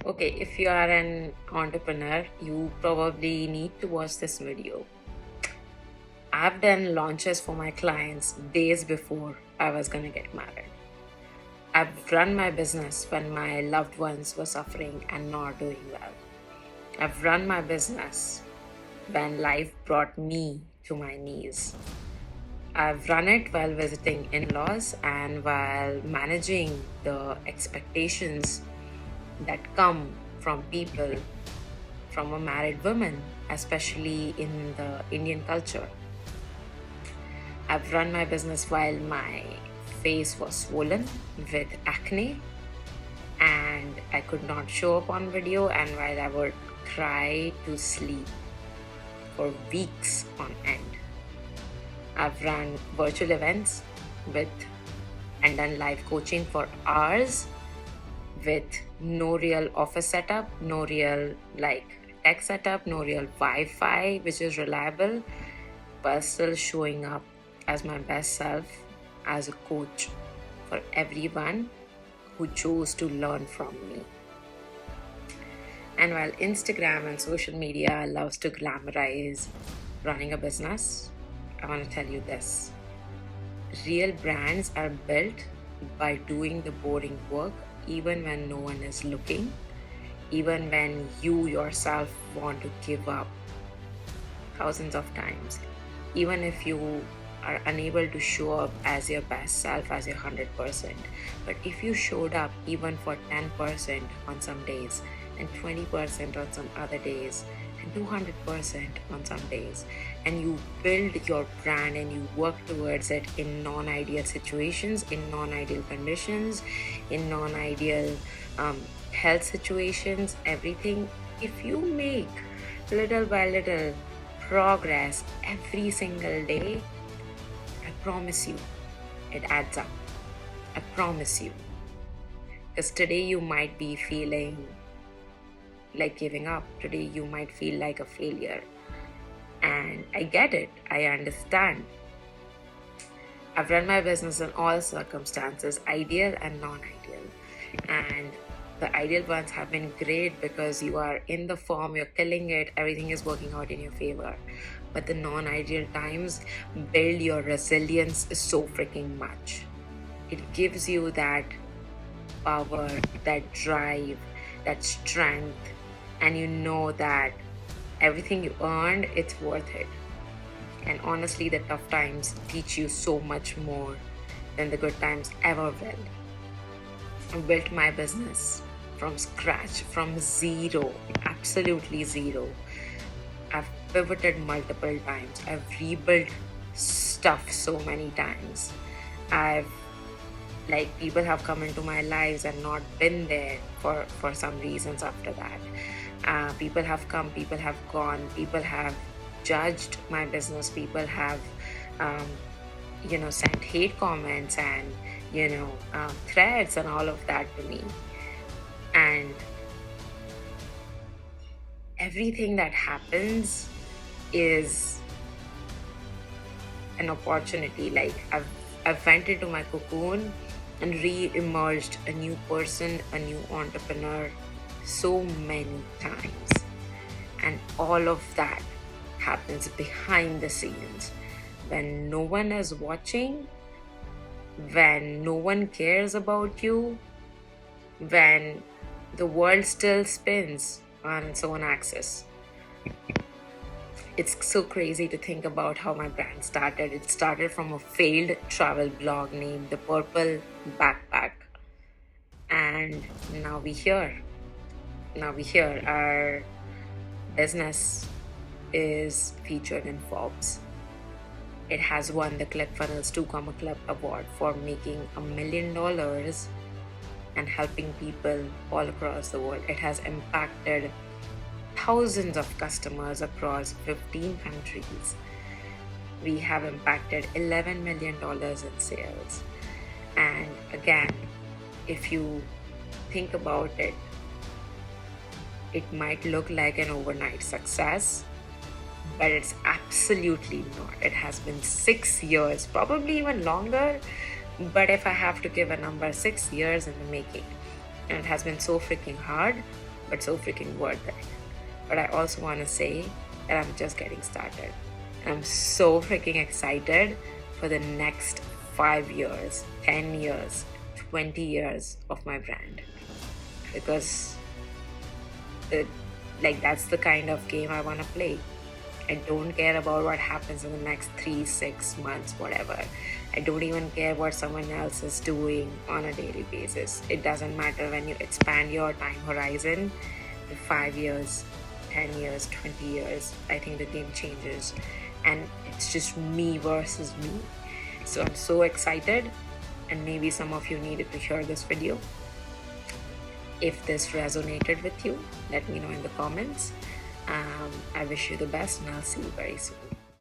Okay, if you are an entrepreneur, you probably need to watch this video. I've done launches for my clients days before I was gonna get married. I've run my business when my loved ones were suffering and not doing well. I've run my business when life brought me to my knees. I've run it while visiting in laws and while managing the expectations that come from people, from a married woman, especially in the Indian culture. I've run my business while my face was swollen with acne and I could not show up on video, and while I would cry to sleep for weeks on end. I've run virtual events and done live coaching for hours with no real office setup, no real tech setup, no real Wi-Fi which is reliable, but still showing up as my best self as a coach for everyone who chose to learn from me. And while Instagram and social media loves to glamorize running a business, I want to tell you this. Real brands are built by doing the boring work even when no one is looking, even when you yourself want to give up thousands of times, even if you are unable to show up as your best self, as your 100%. But if you showed up even for 10% on some days, and 20% on some other days, and 200% on some days, and you build your brand and you work towards it in non-ideal situations, in non-ideal conditions, in non-ideal health situations, everything, if you make little by little progress every single day, I promise you it adds up. I promise you. Because today you might be feeling like giving up. Today you might feel like a failure. And I get it. I understand. I've run my business in all circumstances, ideal and non-ideal. And the ideal ones have been great because you are in the form, you're killing it, everything is working out in your favor. But the non-ideal times build your resilience so freaking much. It gives you that power, that drive, that strength, and you know that everything you earned, it's worth it. And honestly, the tough times teach you so much more than the good times ever will. I built my business from scratch, from zero, absolutely zero. I've pivoted multiple times. I've rebuilt stuff so many times. People have come into my lives and not been there for some reasons after that. People have come, people have gone, people have judged my business, people have sent hate comments and threads and all of that to me. And everything that happens is an opportunity. I've went into my cocoon and re-emerged a new person, a new entrepreneur so many times. And all of that happens behind the scenes when no one is watching, when no one cares about you, when the world still spins on its own axis. It's so crazy to think about how my brand started. It started from a failed travel blog named The Purple Backpack. And now we're here. Our business is featured in Forbes. It has won the ClickFunnels 2 Club Award for making $1 million and helping people all across the world. It has impacted thousands of customers across 15 countries. We have impacted $11 million in sales. And again, if you think about it, it might look like an overnight success, but it's absolutely not. It has been 6 years, probably even longer. But if I have to give a number, 6 years in the making. And it has been so freaking hard. but so freaking worth it. But I also want to say that I'm just getting started. And I'm so freaking excited for the next 5 years, 10 years, 20 years of my brand. Because that's the kind of game I want to play. I don't care about what happens in the next 3, 6 months, whatever. I don't even care what someone else is doing on a daily basis. It doesn't matter. When you expand your time horizon to 5 years, 10 years, 20 years, I think the game changes. And it's just me versus me. So I'm so excited. And maybe some of you needed to hear this video. If this resonated with you, let me know in the comments. I wish you the best, and I'll see you very soon.